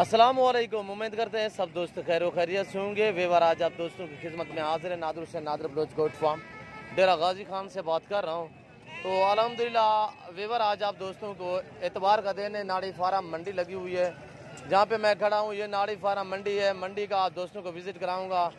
अस्सलामुअलैकुम। उम्मीद करते हैं सब दोस्त खैर खैरियत से होंगे। वेवर आज आप दोस्तों की खिदमत में हाजिर है। नादिर हुसैन नादिर बलोच गोट फार्म डेरा गाजी खान से बात कर रहा हूँ। तो अल्हम्दुलिल्लाह वेवर आज आप दोस्तों को एतवार का दिन है। नाड़ी फार्म मंडी लगी हुई है जहाँ पे मैं खड़ा हूँ। ये नाड़ी फार्म मंडी है। मंडी का आप दोस्तों को विज़िट कराऊँगा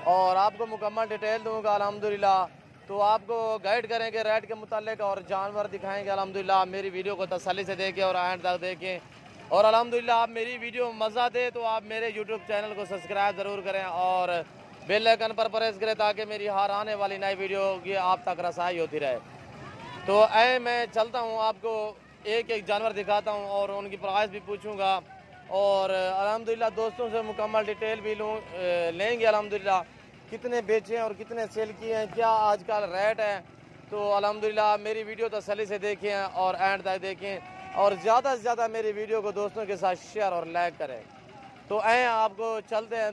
और आपको मुकम्मल डिटेल दूँगा अल्हम्दुलिल्लाह। तो आपको गाइड करेंगे रेट के मुतालिक और जानवर दिखाएँगे अल्हम्दुलिल्लाह। मेरी वीडियो को तसल्ली से देखें और एंड तक देखें। और अल्हम्दुलिल्लाह आप मेरी वीडियो मज़ा दे तो आप मेरे यूट्यूब चैनल को सब्सक्राइब ज़रूर करें और बेल आइकन पर प्रेस करें ताकि मेरी हर आने वाली नई वीडियो की आप तक रसाई होती रहे। तो मैं चलता हूँ, आपको एक एक जानवर दिखाता हूँ और उनकी प्राइस भी पूछूंगा और अल्हम्दुलिल्लाह दोस्तों से मुकम्मल डिटेल भी लेंगे अल्हम्दुलिल्लाह। कितने बेचे हैं और कितने सेल किए हैं, क्या आजकल रेट है। तो अल्हम्दुलिल्लाह मेरी वीडियो तसल्ली से देखें और एंड तक देखें और ज़्यादा से ज़्यादा मेरी वीडियो को दोस्तों के साथ शेयर और लाइक करें। तो आपको चलते हैं,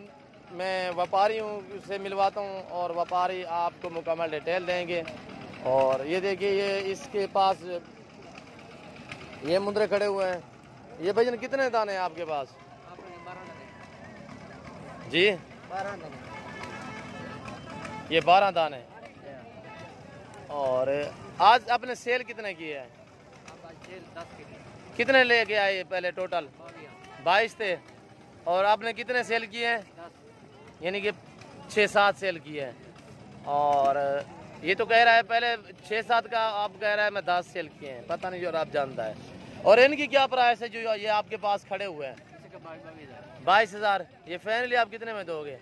मैं व्यापारी हूँ, उससे मिलवाता हूँ और व्यापारी आपको मुकम्मल डिटेल देंगे। और ये देखिए, ये इसके पास ये मुंदरे खड़े हुए हैं। ये भजन कितने दाने हैं आपके पास? जी 12 दाने। ये 12 दाने। और आज आपने सेल कितने किए हैं? कितने लेके आए पहले? टोटल 22 थे और आपने कितने सेल किए हैं? यानी कि 6-7 सेल किए हैं। और ये तो कह रहा है पहले 6-7 का, आप कह रहा है मैं 10 सेल किए हैं। पता नहीं जो आप जानता है। और इनकी क्या प्राइस है जो ये आपके पास खड़े हुए हैं? 22,000। ये फाइनली आप कितने में दोगे?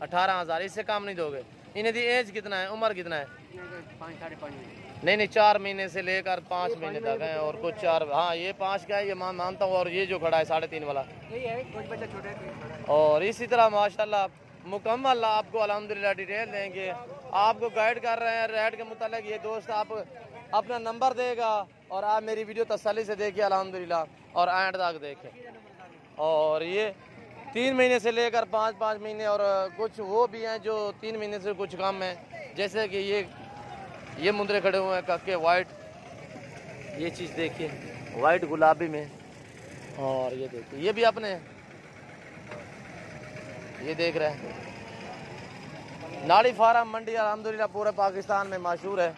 18,000। इससे कम नहीं दोगे? इन्हें दी एज कितना है, उम्र कितना है? 5-5.5 नहीं 4 महीने से लेकर 5 महीने तक है और कुछ 4। हाँ ये 5 का है, ये मानता हूँ। और ये जो खड़ा है 3.5 वाला यही है, कुछ बच्चा छोटा है। और इसी तरह माशाल्लाह मुकम्मल आपको अल्हम्दुलिल्लाह डिटेल देंगे। आपको गाइड कर रहे हैं रेट के मुतालिक। ये दोस्त आप अपना नंबर देगा और आप मेरी वीडियो तसल्ली से देखिए अल्हम्दुलिल्लाह और एंड तक देखें। और ये 3 महीने से लेकर 5-5 महीने और कुछ वो भी हैं जो 3 महीने से कुछ कम है। जैसे कि ये मुंदरे खड़े हुए हैं कक्के वाइट। ये चीज़ देखिए वाइट गुलाबी में। और ये देखिए ये भी अपने ये देख रहे हैं। नाड़ी फार्म मंडी अल्हम्दुलिल्लाह पूरे पाकिस्तान में मशहूर है।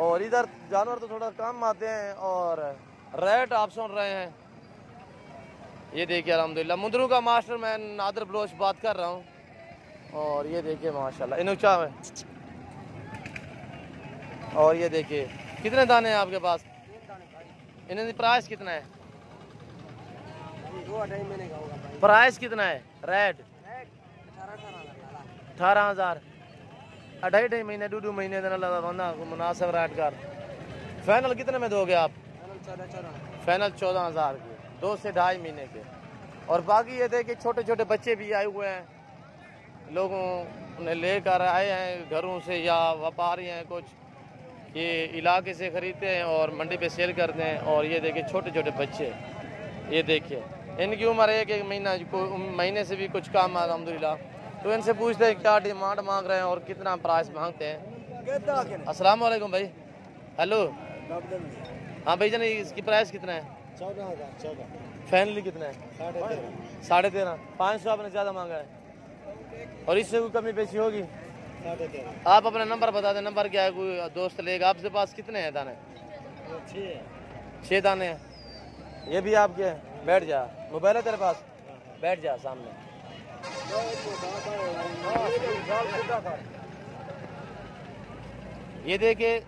और इधर जानवर तो थोड़ा कम आते हैं और रेट आप सुन रहे हैं। ये देखिए अल्हम्दुलिल्लाह मुंदरों का मास्टर मैं नादिर बलोच बात कर रहा हूँ। और ये देखिए माशाल्लाह इनुचा में। और ये देखिए कितने दाने हैं आपके पास? इन्हें प्राइस कितना है? 2-2.5 महीने का होगा। प्राइस कितना है? रेट 18,000। 2.5 महीने 2 महीने देना लगा बंदा मुनासिब रेट कर। फाइनल कितने में दोगे आप? फाइनल 14,000 के, 2 से 2.5 महीने के। और बाकी ये देखिए छोटे छोटे बच्चे भी आए हुए हैं, लोगों ने लेकर आए हैं घरों से या व्यापारी हैं कुछ, ये इलाके से ख़रीदते हैं और मंडी पे सेल करते हैं। और ये देखिए छोटे छोटे बच्चे, ये देखिए इनकी उम्र 1-1 महीने से भी कुछ कम है अल्हम्दुलिल्लाह। तो इनसे पूछते हैं क्या डिमांड मांग रहे हैं और कितना प्राइस मांगते हैं। अस्सलाम वालेकुम भाई। हेलो। हाँ भाई जान, इसकी प्राइस कितना है? 14,000। फाइनली कितना है? 13.5। 500 आपने ज़्यादा मांगा है और इससे कोई कमी पेशी होगी? 13.5। आप अपना नंबर बता दें। नंबर क्या है, कोई दोस्त लेगा। आपके पास कितने हैं दाने? 6 दाने हैं। ये भी आपके हैं? बैठ जा, मोबाइल है तेरे पास? बैठ जा सामने। ये देखिए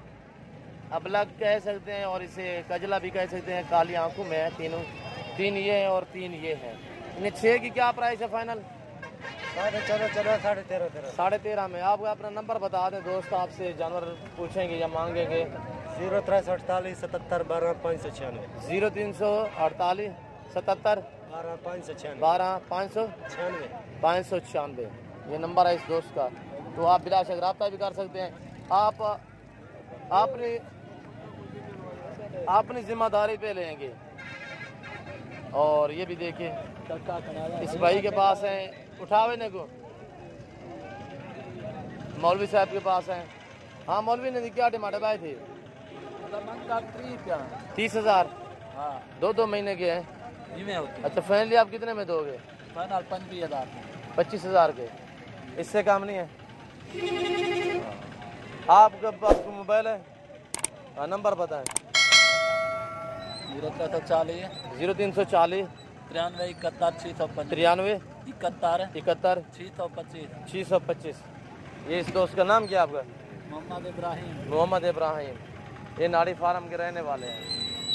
अबलग कह सकते हैं और इसे कजला भी कह सकते हैं। काली आंखों में है तीनों, 3 ये हैं और 3 ये हैं। इन्हें 6 की क्या प्राइस है फाइनल? 14,13 13.5 में। आप अपना नंबर बता दें, दोस्त आपसे जानवर पूछेंगे या मांगेंगे। 0348 77 12 596 0348 77 12 596 ये नंबर है इस दोस्त का। तो आप बिला शक रब्ता भी कर सकते हैं। आप अपनी जिम्मेदारी पे लेंगे। और ये भी देखिए इस भाई के पास है, उठावे ने को मौलवी साहब के पास है। हाँ मौलवी ने क्या डिमांड भाई थी? 30,000। हाँ 2-2 महीने के हैं। में होती अच्छा फाइनली आप कितने में दोगे? फाइनल 25,000 25,000 के, इससे काम नहीं है। आपका पास मोबाइल है? हाँ नंबर बताएं। 0340 0340 93 71 625 93 71 71 625 625। ये इस दोस्त का नाम क्या आपका? मोहम्मद इब्राहिम। मोहम्मद इब्राहिम। ये नाड़ी फार्म के रहने वाले हैं।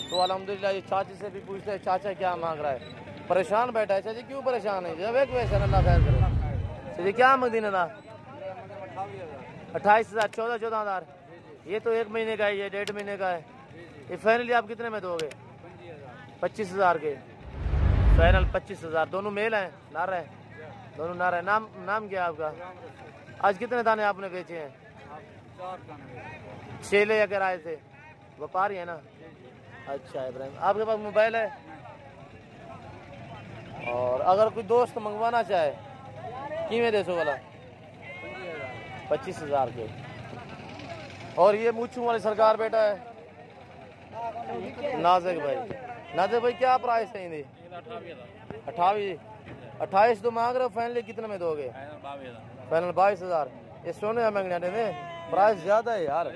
तो अल्हम्दुलिल्लाह ये चाची से भी पूछते हैं चाचा क्या मांग रहा है। परेशान बैठा है चाची, क्यों परेशान है? जब एक वैसे अल्लाह खैर करे। चाची क्या मांग दी ना? 28,000 14,000। ये तो 1 महीने का है, ये 1.5 महीने का है। ये फाइनली आप कितने में दोगे? 25,000 के फाइनल 25,000। दोनों मेल हैं, नारा है? दोनों नारा है। नाम क्या है आपका? आज कितने दाने आपने बेचे हैं? 6 ले कर आए थे, व्यापारी है ना? अच्छा इब्राहिम, आपके पास मोबाइल है? और अगर कोई दोस्त मंगवाना चाहे किमें दे सो वाला? 25,000 के। और ये मूछू वाली सरकार बेटा है नाजिक भाई। नाजिक भाई क्या प्राइस है इनकी? 28 तो मांग रहे हो, फाइनली कितने में दोगे? फाइनल 22,000। ये सोने मांगने दे, प्राइस ज्यादा है यार।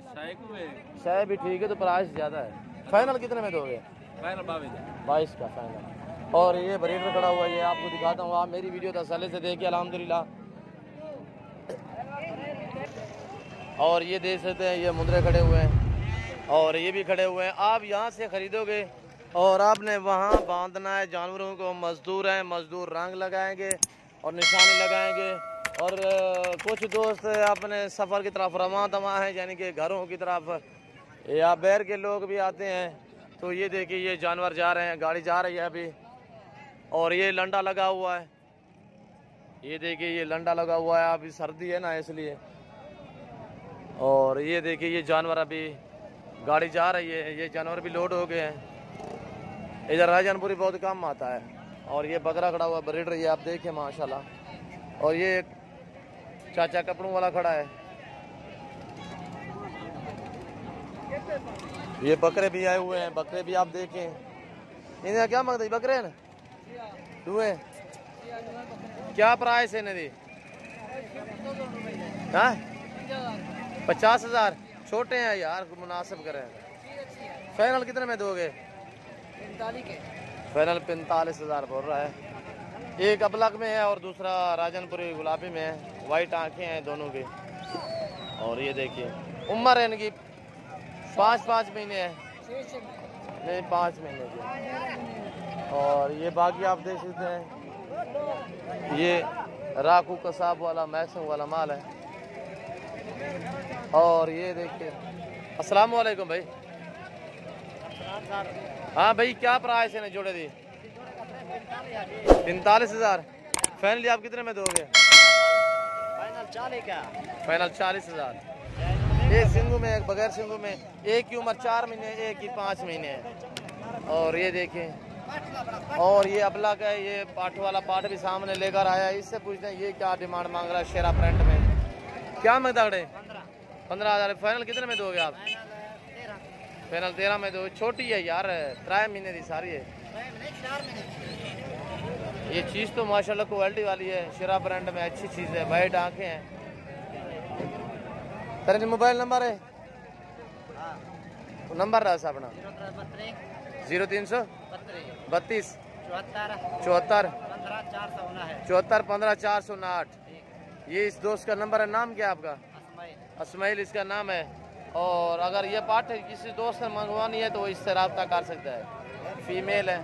शायद भी ठीक है तो प्राइस ज्यादा है। फाइनल कितने में दोगे? 22 का फाइनल। और ये ब्रीडर खड़ा हुआ है, ये आपको दिखाता हूँ। आप मेरी वीडियो तसल्ली से देखिए अल्हम्दुलिल्लाह। और ये देख सकते हैं ये मुंदरे खड़े हुए हैं और ये भी खड़े हुए हैं। आप यहाँ से ख़रीदोगे और आपने वहाँ बांधना है जानवरों को। मज़दूर हैं, मज़दूर रंग लगाएंगे और निशानी लगाएंगे। और कुछ दोस्त अपने सफ़र की तरफ रवां दवा हैं, यानी कि घरों की तरफ, या बैर के लोग भी आते हैं। तो ये देखिए ये जानवर जा रहे हैं, गाड़ी जा रही है अभी। और ये लंडा लगा हुआ है, ये देखिए ये लंडा लगा हुआ है। अभी सर्दी है ना इसलिए। और ये देखिए ये जानवर अभी गाड़ी जा रही है, ये जानवर भी लोड हो गए हैं। इधर राजनपुरी बहुत कम आता है। और ये बकरा खड़ा हुआ ब्रीडर, ये आप देखिए माशाल्लाह। और ये चाचा कपड़ों वाला खड़ा है। ये बकरे भी आए हुए हैं, बकरे भी आप देखें। इन्हें क्या मांगते बकरे हैं? दुए क्या प्राइस है इन्हें? हाँ 50,000। छोटे हैं यार, मुनासिब करें। फाइनल कितने में दोगे? 45 के। फाइनल 45,000 बोल रहा है। एक अबलग में है और दूसरा राजनपुरी गुलाबी में है। वाइट आंखें हैं दोनों की। और ये देखिए उम्र है इनकी 5 महीने है, नहीं 5 महीने की। और ये बाकी आप देख सकते हैं ये राकू कसाब वाला मैक्सिम वाला माल है। और ये देखिए अस्सलाम वालेकुम भाई। हाँ भाई क्या प्राइस है ना जोड़े दी? 45,000। फाइनली आप कितने में दोगे? फाइनल 40 का। फाइनल 40,000। एक सिंगू में, एक बगैर सिंगू में। एक की उम्र 4 महीने, एक की 5 महीने है। और ये देखें, और ये अबला का है, ये पाठ वाला पाठ भी सामने लेकर आया। इससे पूछते हैं ये क्या डिमांड मांग रहा है शेरा प्रिंट में? क्या मकदार है? 15,000। फाइनल कितने में दोगे आप? फाइनल 13 में दो। छोटी है यार, 3 महीने की सारी है। ये चीज़ तो माशाल्लाह क्वालिटी वाली है, शेरा ब्रांड में अच्छी चीज़ है। वाइट आंखें हैं। तेरे मोबाइल नंबर है? नंबर रहा था अपना 0332 74 15 459। ये इस दोस्त का नंबर है। नाम क्या आपका? अस्माइल इसका नाम है। और अगर ये पाठ किसी दोस्त ने मंगवानी है तो वो इससे रब्ता कर सकता है। फीमेल है।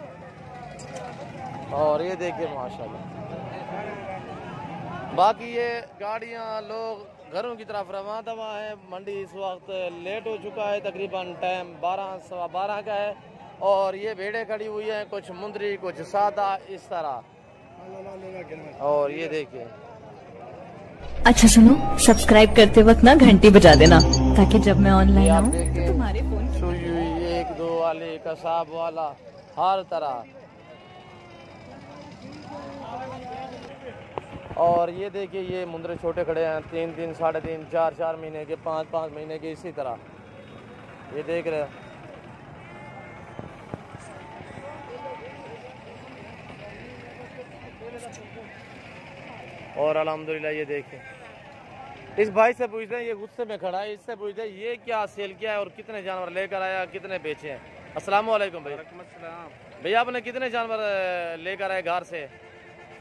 और ये देखिए माशाल्लाह। बाकी ये गाड़ियाँ लोग घरों की तरफ रवां दवा है। मंडी इस वक्त लेट हो चुका है, तकरीबन टाइम 12 सवा 12 का है। और ये भेड़ें खड़ी हुई हैं, कुछ मुंदरी कुछ सादा इस तरह। और ये देखिए अच्छा सुनो, सब्सक्राइब करते वक्त ना घंटी बजा देना ताकि जब मैं ऑनलाइन आप आऊँ देखिए तो तुम्हारे फोन सुई हुई 1-2 वाले, कसाब वाला, हर तरह। और ये देखिए ये मुंदरे छोटे खड़े हैं, 3-3, 3.5, 4-4 महीने के, 5-5 महीने के, इसी तरह ये देख रहे हो। और अल्हम्दुलिल्लाह ये देखें, इस भाई से पूछते हैं, ये गुस्से में खड़ा है, इससे पूछते हैं ये क्या सेल किया है और कितने जानवर लेकर आया, कितने बेचे हैं। अस्सलाम वालेकुम भाई। भैया आपने कितने जानवर लेकर आए घर से?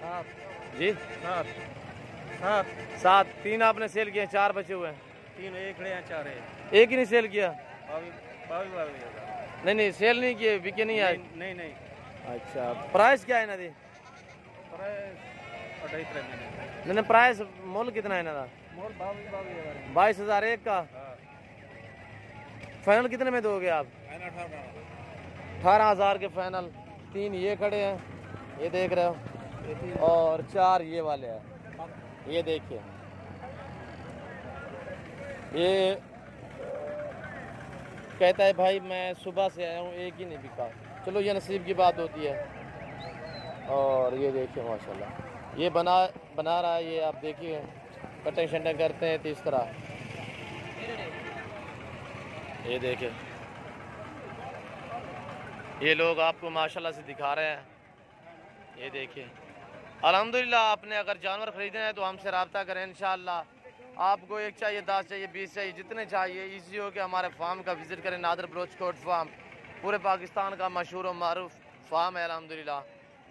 7 जी 7। 3 आपने सेल किए, 4 बचे हुए हैं। 3 एक खड़े हैं, 4 है। एक ही नहीं सेल किया? बावी नहीं सेल नहीं किए, बिके नहीं आए? नहीं। अच्छा, प्राइस क्या है ना दी? नहीं प्राइस मोल कितना है ना? मोल 22,000 एक का। फाइनल कितने में दोगे आप? 18,000 के फाइनल। 3 ये खड़े हैं, ये देख रहे हो, और 4 ये वाले हैं। ये देखिए, ये कहता है भाई मैं सुबह से आया हूँ, एक ही नहीं बिका। चलो ये नसीब की बात होती है। और ये देखिए माशाल्लाह, ये बना रहा है, ये आप देखिए कटिंग शटिंग करते हैं तो इस तरह। ये देखिए, ये लोग आपको माशाल्लाह से दिखा रहे हैं। ये देखिए, अल्हम्दुलिल्लाह आपने अगर जानवर ख़रीदना है तो हमसे रब्ता करें इंशाअल्लाह। आपको 1 चाहिए, 10 चाहिए, 20 चाहिए, जितने चाहिए, इजी हो के हमारे फार्म का विज़िट करें। नादर बलोच कोट फार्म पूरे पाकिस्तान का मशहूर और मारूफ फार्म है अल्हम्दुलिल्लाह।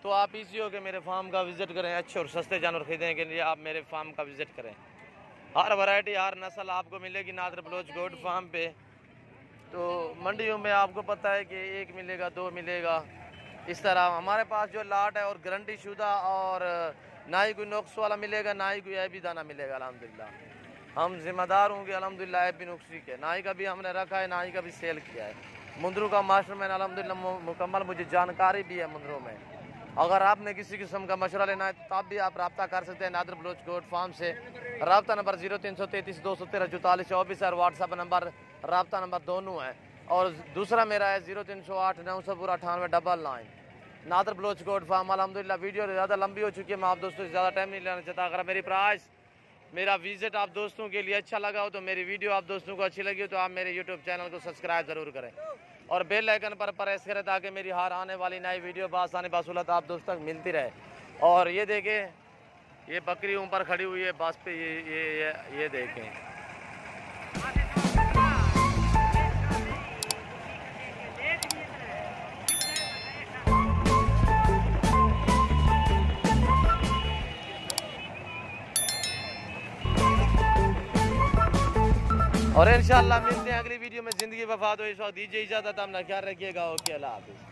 तो आप इजी हो के मेरे फार्म का विज़िट करें। अच्छे और सस्ते जानवर ख़रीदने के लिए आप मेरे फार्म का विज़िट करें। हर वैरायटी, हर नस्ल आपको मिलेगी नादर बलोच गोट फार्म पे। तो मंडियों में आपको पता है कि 1 मिलेगा, 2 मिलेगा, इस तरह हमारे पास जो लाट है और गारंटी शुदा, और ना ही कोई नुक्स वाला मिलेगा, ना ही कोई ऐबी दाना मिलेगा अल्हम्दुलिल्लाह। हम जिम्मेदार होंगे अल्हम्दुलिल्लाह ऐबी नुक्सी के, ना ही कभी हमने रखा है, ना ही कभी सेल किया है। मुंदरू का मास्टरमैन अल्हम्दुलिल्लाह मुकम्मल मुझे जानकारी भी है मुंदरू में। अगर आपने किसी किस्म का मशवरा लेना है तो तब भी आप रब्ता कर सकते हैं नादर बलोच गोट फार्म से। रब्ता नंबर 0333 213 44 24 और व्हाट्सअप नंबर रब्ता नंबर दोनों है। और दूसरा मेरा है 0308 900 98 नादर बलोच गोट फार्म। अल्हम्दुलिल्लाह वीडियो ज़्यादा लंबी हो चुकी है, मैं आप दोस्तों से ज़्यादा टाइम नहीं लेना चाहता। अगर मेरी प्राइस, मेरा विजिट आप दोस्तों के लिए अच्छा लगा हो, तो मेरी वीडियो आप दोस्तों को अच्छी लगी हो, तो आप मेरे यूट्यूब चैनल को सब्सक्राइब ज़रूर करें और बेल आइकन पर प्रेस करें, ताकि मेरी हर आने वाली नई वीडियो बासानी बासूलत आप दोस्तों तक मिलती रहे। और ये देखें, ये बकरी ऊपर खड़ी हुई है बस पे, ये देखें। और इंशाअल्लाह मिलते हैं अगली वीडियो में। ज़िंदगी वफा दो, इस वक्त दीजिए इजाज़त, अपना ख्याल रखिएगा। ओके, अल्लाह हाफिज़।